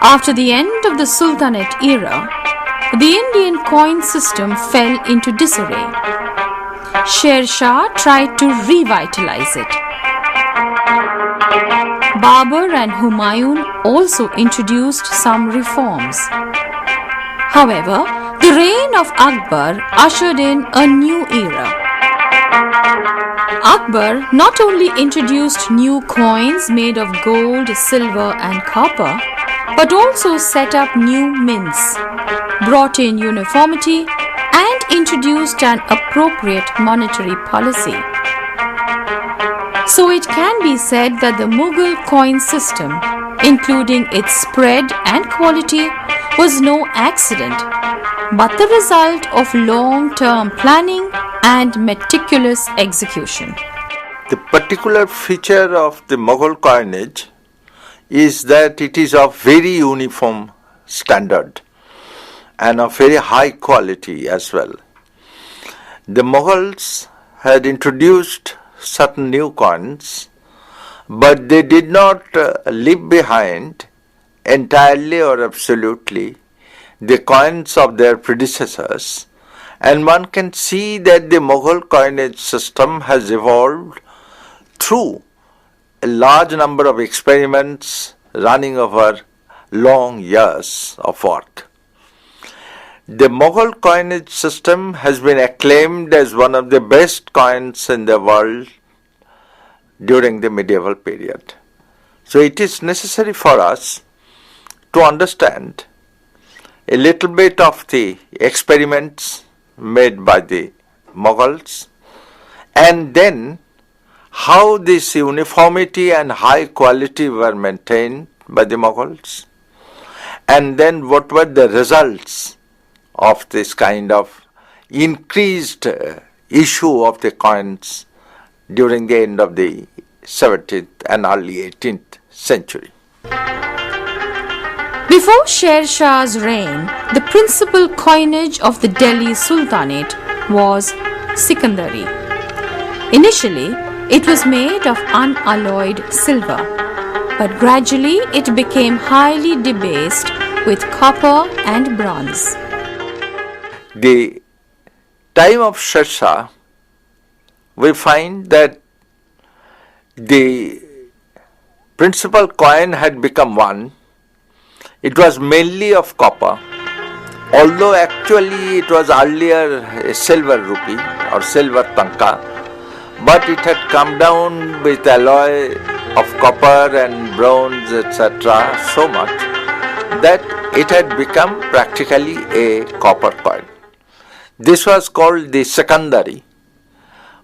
After the end of the Sultanate era, the Indian coin system fell into disarray. Sher Shah tried to revitalize it. Babur and Humayun also introduced some reforms. However, the reign of Akbar ushered in a new era. Akbar not only introduced new coins made of gold, silver and copper, but also set up new mints, brought in uniformity and introduced an appropriate monetary policy. So it can be said that the Mughal coin system, including its spread and quality, was no accident, but the result of long-term planning and meticulous execution. The particular feature of the Mughal coinage is that it is of very uniform standard and of very high quality as well. The Mughals had introduced certain new coins, but they did not leave behind entirely or absolutely the coins of their predecessors, and one can see that the Mughal coinage system has evolved through a large number of experiments running over long years of work. The Mughal coinage system has been acclaimed as one of the best coins in the world during the medieval period. So it is necessary for us to understand a little bit of the experiments made by the Mughals, and then how this uniformity and high quality were maintained by the Mughals, and then what were the results of this kind of increased issue of the coins during the end of the 17th and early 18th century. Before Sher Shah's reign, the principal coinage of the Delhi Sultanate was Sikandari. Initially, it was made of unalloyed silver, but gradually it became highly debased with copper and bronze. The time of Sher Shah, we find that the principal coin had become one. It was mainly of copper, although actually it was earlier a silver rupee or silver tanka, but it had come down with alloy of copper and bronze, etc., so much that it had become practically a copper coin. This was called the secondary,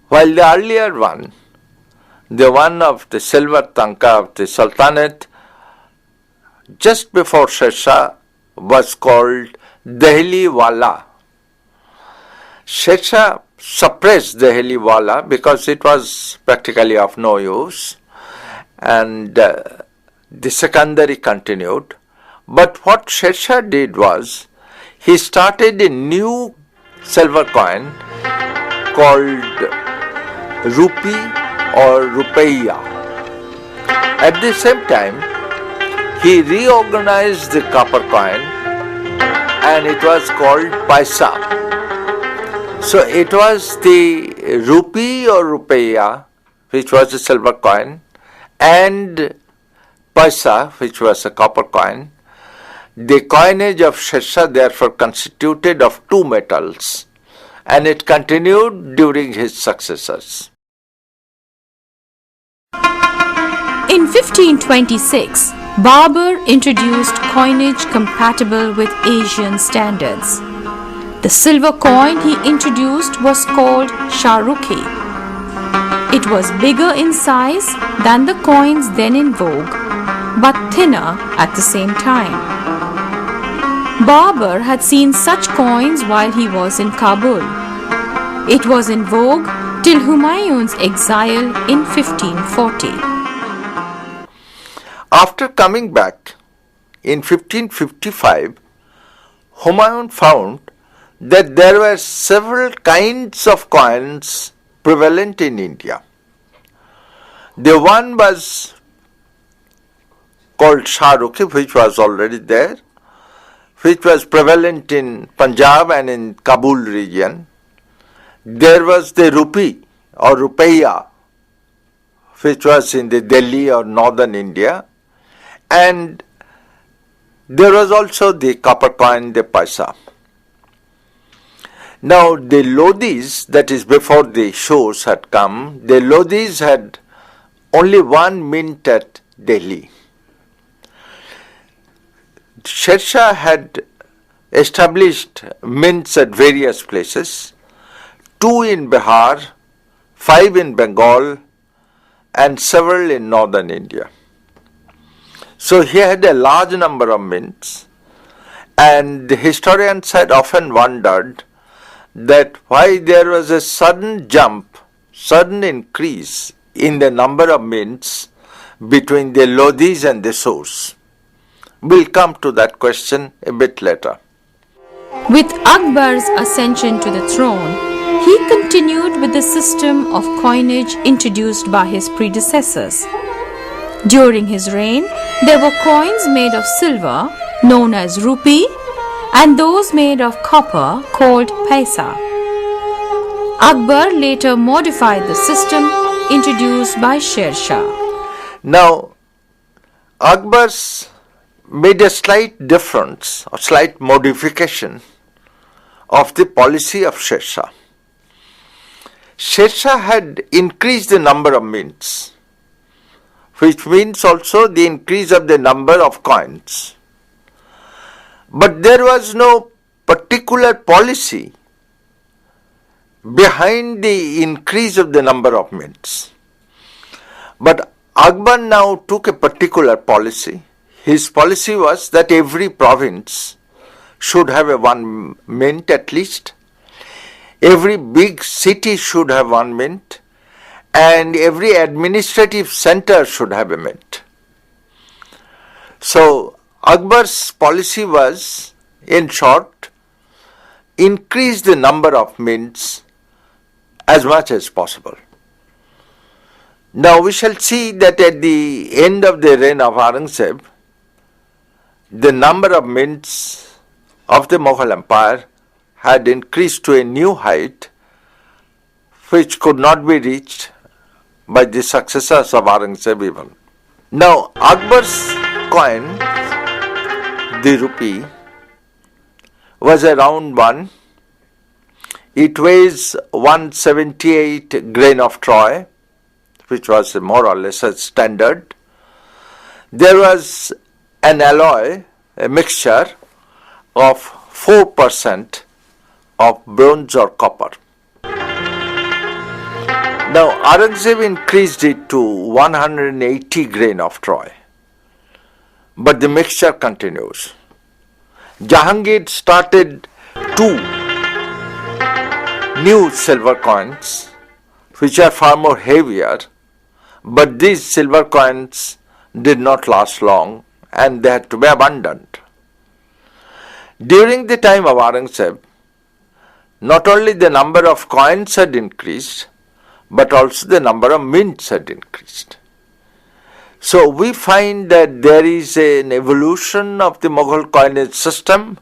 while the earlier one, the one of the silver tanka of the Sultanate, just before Sher Shah, was called Dehli Wala. Sher Shah suppressed Dehli Wala because it was practically of no use, and the secondary continued. But what Sher Shah did was, he started a new silver coin called rupee or rupeya. At the same time, he reorganized the copper coin and it was called paisa. So it was the rupee or rupeya, which was a silver coin, and paisa, which was a copper coin. The coinage of Sher Shah therefore constituted of two metals, and it continued during his successors. In 1526, Babur introduced coinage compatible with Asian standards. The silver coin he introduced was called Shahrukhi. It was bigger in size than the coins then in vogue, but thinner at the same time. Babur had seen such coins while he was in Kabul. It was in vogue till Humayun's exile in 1540. After coming back in 1555, Humayun found that there were several kinds of coins prevalent in India. The one was called Shah, which was already there, which was prevalent in Punjab and in Kabul region. There was the rupee or rupiah, which was in the Delhi or northern India, and there was also the copper coin, the paisa. Now the lodis, that is before the shows had come, the lodis had only one mint at Delhi. Sher Shah had established mints at various places, 2 in Bihar, 5 in Bengal, and several in northern India. So he had a large number of mints, and the historians had often wondered that why there was a sudden jump, sudden increase in the number of mints between the lodis and the sous. We'll come to that question a bit later. With Akbar's ascension to the throne, he continued with the system of coinage introduced by his predecessors. During his reign, there were coins made of silver, known as rupee, and those made of copper, called paisa. Akbar later modified the system introduced by Sher Shah. Now, Akbar's made a slight difference or slight modification of the policy of Sher Shah. Sher Shah had increased the number of mints, which means also the increase of the number of coins. But there was no particular policy behind the increase of the number of mints. But Akbar now took a particular policy. His policy was that every province should have a one mint at least. Every big city should have one mint, and every administrative center should have a mint. So Akbar's policy was, in short, increase the number of mints as much as possible. Now we shall see that at the end of the reign of Aurangzeb, the number of mints of the Mughal Empire had increased to a new height which could not be reached by the successors of Aurangzeb even. Now Akbar's coin, the rupee, was a round one. It weighs 178 grain of Troy, which was more or less a standard. There was an alloy, a mixture of 4% of bronze or copper. Now Aurangzeb increased it to 180 grain of Troy, but the mixture continues. Jahangir started 2 new silver coins, which are far more heavier, but these silver coins did not last long and they had to be abandoned. During the time of Aurangzeb, not only the number of coins had increased, but also the number of mints had increased. So we find that there is an evolution of the Mughal coinage system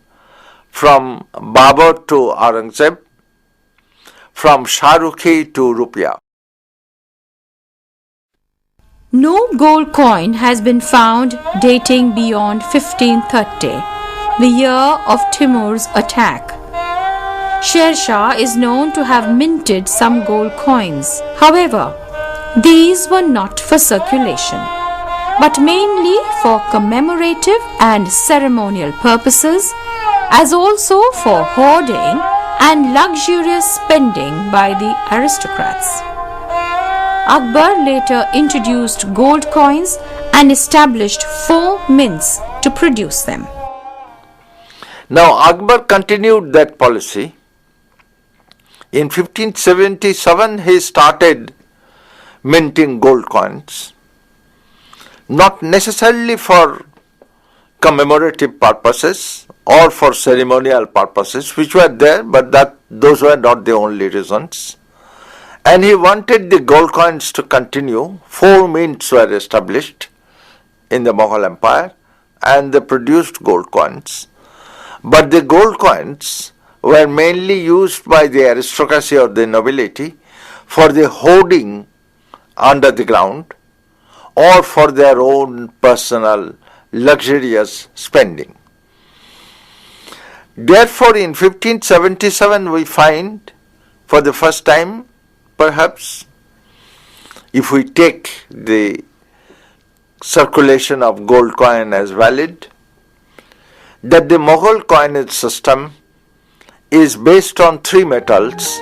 from Babur to Aurangzeb, from Shahrukhi to rupiah. No gold coin has been found dating beyond 1530, the year of Timur's attack. Sher Shah is known to have minted some gold coins. However, these were not for circulation, but mainly for commemorative and ceremonial purposes, as also for hoarding and luxurious spending by the aristocrats. Akbar later introduced gold coins and established 4 mints to produce them. Now Akbar continued that policy. In 1577 he started minting gold coins, not necessarily for commemorative purposes or for ceremonial purposes, which were there, but those were not the only reasons. And he wanted the gold coins to continue. 4 mints were established in the Mughal Empire and they produced gold coins. But the gold coins were mainly used by the aristocracy or the nobility for the hoarding under the ground or for their own personal luxurious spending. Therefore, in 1577 we find for the first time, perhaps, if we take the circulation of gold coin as valid, that the Mughal coinage system is based on 3 metals: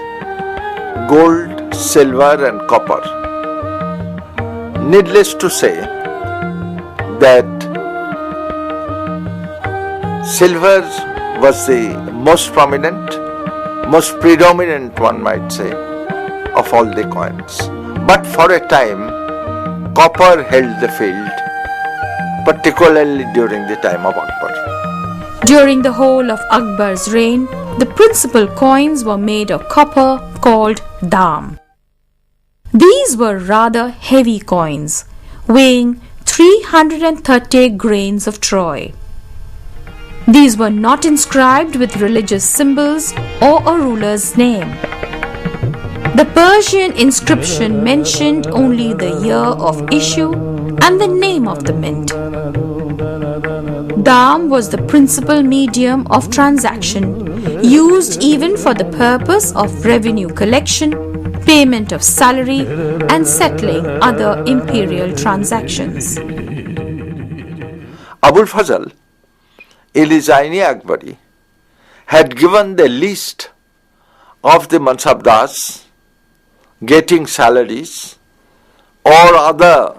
gold, silver and copper. Needless to say that silver was the most prominent, most predominant, one might say, of all the coins. But for a time, copper held the field, particularly during the time of Akbar. During the whole of Akbar's reign, the principal coins were made of copper called dam. These were rather heavy coins, weighing 330 grains of Troy. These were not inscribed with religious symbols or a ruler's name. The Persian inscription mentioned only the year of issue and the name of the mint. Dam was the principal medium of transaction, used even for the purpose of revenue collection, payment of salary, and settling other imperial transactions. Abul Fazl Elizaini Akbari had given the list of the Mansabdars getting salaries or other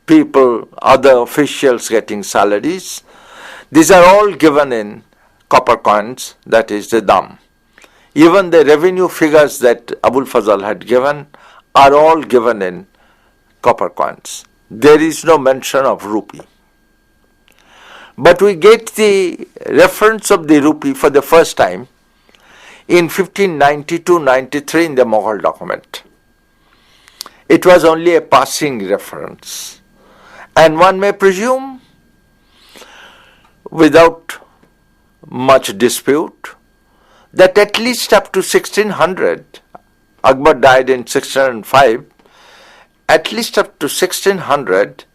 people, other officials getting salaries. These are all given in copper coins, that is the dam. Even the revenue figures that Abul Fazl had given are all given in copper coins. There is no mention of rupee. But we get the reference of the rupee for the first time in 1592-93 in the Mughal document. It was only a passing reference. And one may presume, without much dispute, that at least up to 1600, Akbar died in 1605, at least up to 1600,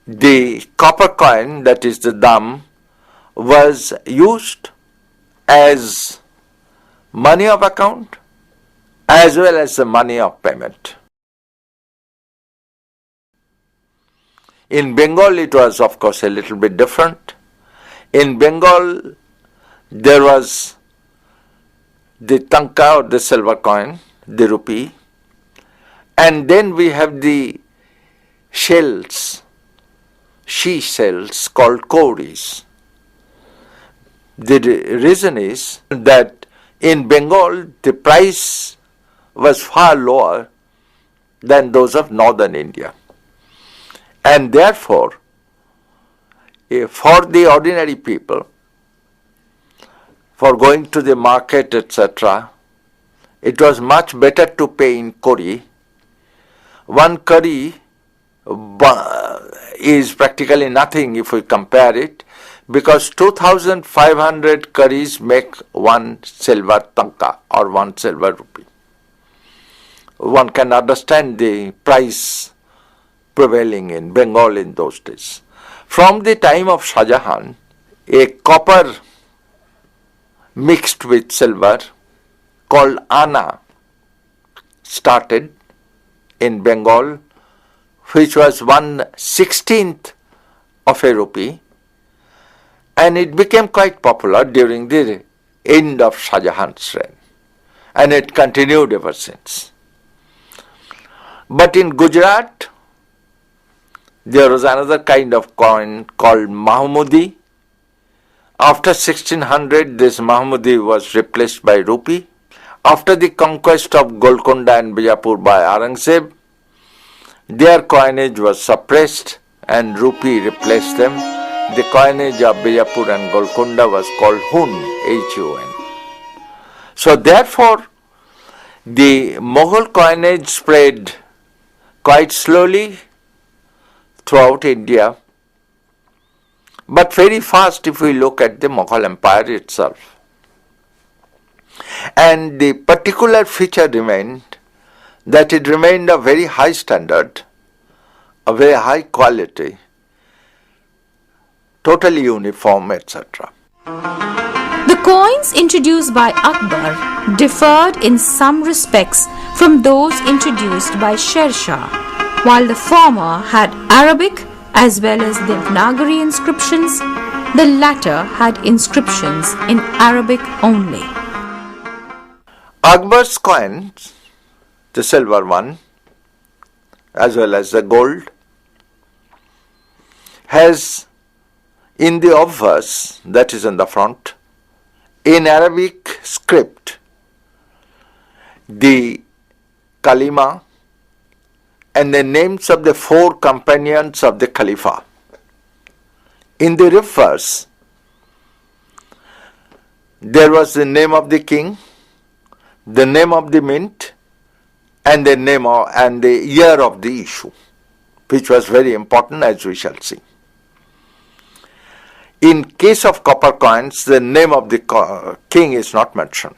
the copper coin, that is the dam, was used as money of account as well as the money of payment. In Bengal it was of course a little bit different. In Bengal there was the tanka or the silver coin, the rupee, and then we have the shells, she shells called cowries. The reason is that in Bengal the price was far lower than those of northern India, and therefore for the ordinary people, for going to the market, etc., it was much better to pay in curry. One curry is practically nothing if we compare it, because 2,500 curries make 1 silver tanka or 1 silver rupee. One can understand the price prevailing in Bengal in those days. From the time of Shah Jahan, a copper mixed with silver called Ana started in Bengal, which was 1/16th of a rupee, and it became quite popular during the end of Shah Jahan's reign, and it continued ever since. But in Gujarat, there was another kind of coin called Mahmudi. After 1600, this Mahmudi was replaced by rupee. After the conquest of Golconda and Bijapur by Aurangzeb, their coinage was suppressed and rupee replaced them. The coinage of Bijapur and Golconda was called Hun, Hun. So therefore, The Mughal coinage spread quite slowly throughout India, but very fast if we look at the Mughal Empire itself. And the particular feature remained that it remained a very high standard, a very high quality, totally uniform, etc. The coins introduced by Akbar differed in some respects from those introduced by Sher Shah, while the former had Arabic as well as Devanagari inscriptions. The latter had inscriptions in Arabic only. Akbar's coins, the silver one, as well as the gold, has in the obverse, that is in the front, in Arabic script, the kalima and the names of the four companions of the Khalifa. In the reverse, there was the name of the king, the name of the mint, and the name of, and the year of the issue, which was very important, as we shall see. In case of copper coins, the name of the king is not mentioned.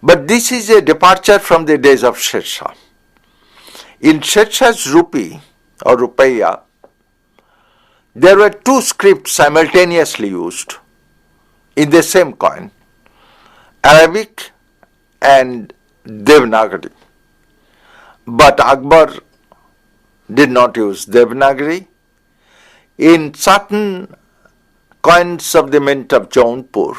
But this is a departure from the days of Sher Shah. In Sher Shah's rupee or rupiah, there were two scripts simultaneously used in the same coin, Arabic and Devanagari. But Akbar did not use Devanagari. In certain coins of the mint of Jaunpur,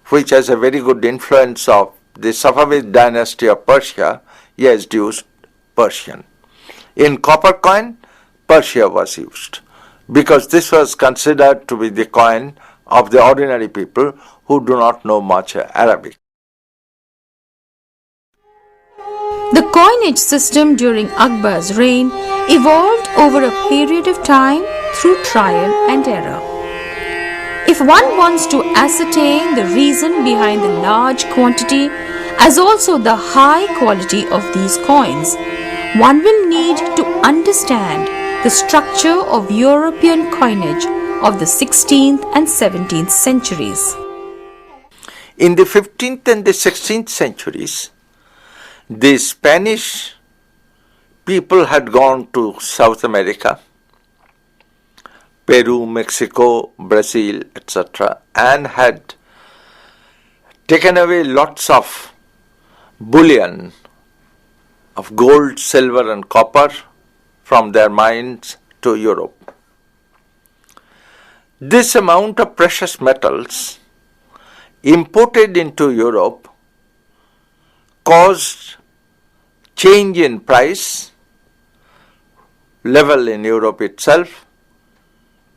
which has a very good influence of the Safavid dynasty of Persia, he has used Persian. In copper coin, Persia was used, because this was considered to be the coin of the ordinary people who do not know much Arabic. The coinage system during Akbar's reign evolved over a period of time through trial and error. If one wants to ascertain the reason behind the large quantity as also the high quality of these coins, one will need to understand the structure of European coinage of the 16th and 17th centuries. In the 15th and the 16th centuries, the Spanish people had gone to South America, Peru, Mexico, Brazil, etc., and had taken away lots of bullion of gold, silver and copper from their mines to Europe. This amount of precious metals imported into Europe caused change in price level in Europe itself,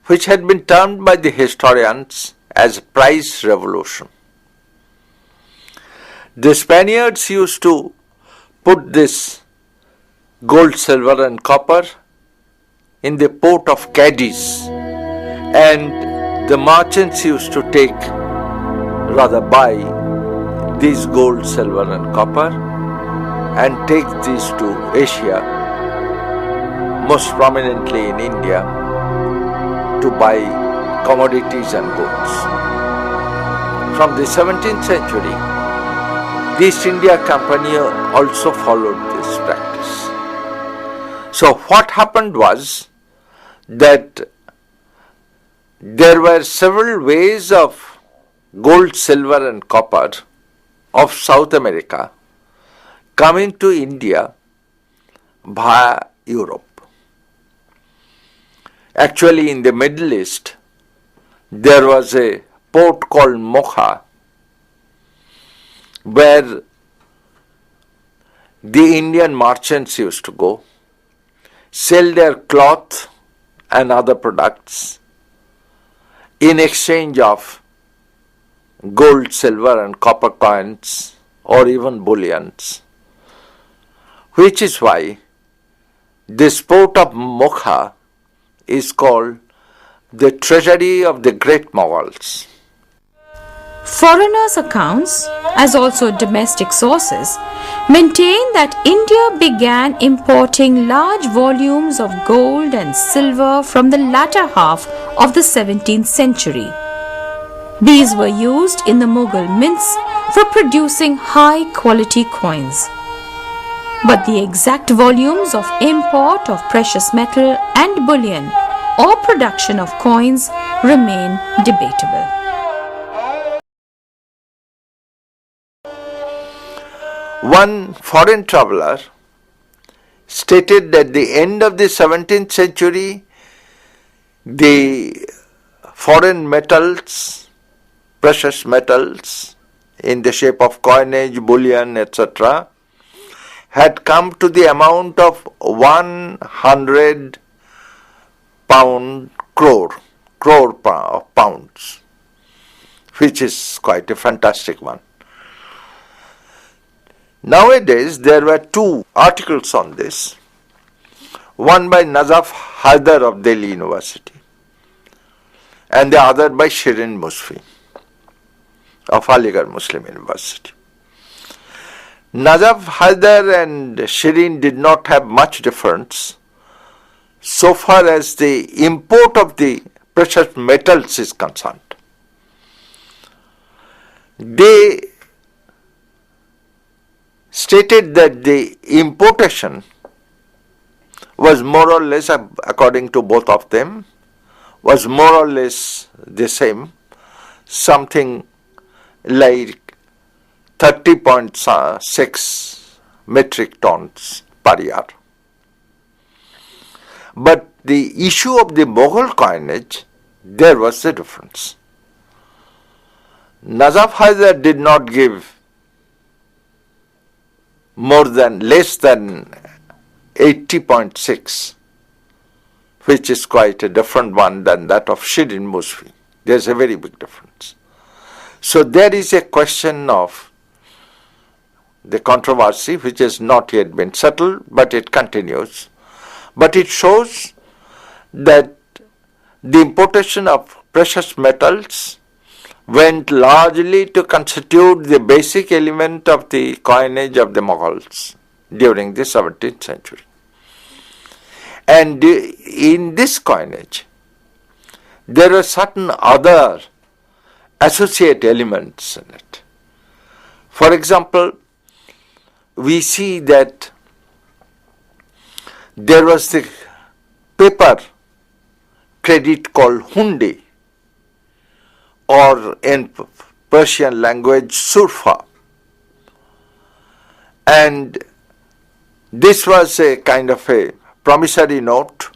which had been termed by the historians as price revolution. The Spaniards used to put this gold, silver and copper in the port of Cadiz, and the merchants used to buy these gold, silver and copper and take these to Asia, most prominently in India, to buy commodities and goods. From the 17th century, the East India Company also followed this practice. So what happened was that there were several ways of gold, silver and copper of South America coming to India via Europe. Actually, in the Middle East, there was a port called Mocha, where the Indian merchants used to go, sell their cloth and other products in exchange of gold, silver and copper coins or even bullions, which is why this port of Mocha is called the treasury of the great Mughals. Foreigners' accounts, as also domestic sources, maintain that India began importing large volumes of gold and silver from the latter half of the 17th century. These were used in the Mughal mints for producing high-quality coins. But the exact volumes of import of precious metal and bullion or production of coins remain debatable. One foreign traveler stated that at the end of the 17th century, the foreign metals, precious metals in the shape of coinage, bullion, etc., had come to the amount of 100 crore pounds, which is quite a fantastic one. Nowadays, there were two articles on this, one by Nazaf Haidar of Delhi University and the other by Shirin Musfi of Aligarh Muslim University. Nazaf Haidar and Shirin did not have much difference so far as the import of the precious metals is concerned. They stated that the importation was more or less, according to both of them, was more or less the same, something like 30.6 metric tons per year. But the issue of the Mughal coinage, there was a difference. Nazaf Haidar did not give less than 80.6, which is quite a different one than that of Shirin Musfi. There's a very big difference. So there is a question of the controversy which has not yet been settled, but it continues. But it shows that the importation of precious metals went largely to constitute the basic element of the coinage of the Mughals during the 17th century. And in this coinage, there are certain other associate elements in it. For example, we see that there was the paper credit called hundi, or in Persian language surfa, and this was a kind of a promissory note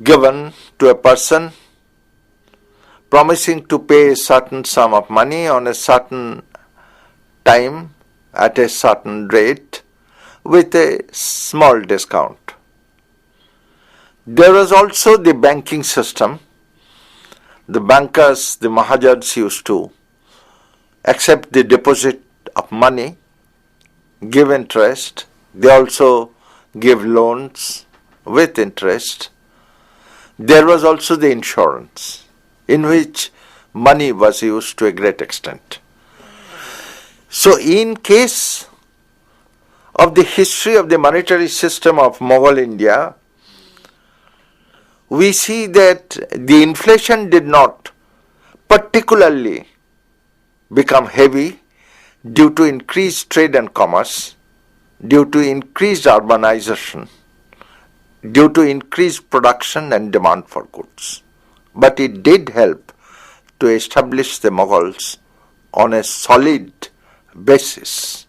given to a person promising to pay a certain sum of money on a certain time at a certain rate with a small discount. There was also the banking system. The bankers, the Mahajans, used to accept the deposit of money, give interest. They also give loans with interest. There was also the insurance, in which money was used to a great extent. So in case of the history of the monetary system of Mughal India, we see that the inflation did not particularly become heavy due to increased trade and commerce, due to increased urbanization, due to increased production and demand for goods. But it did help to establish the Mughals on a solid basis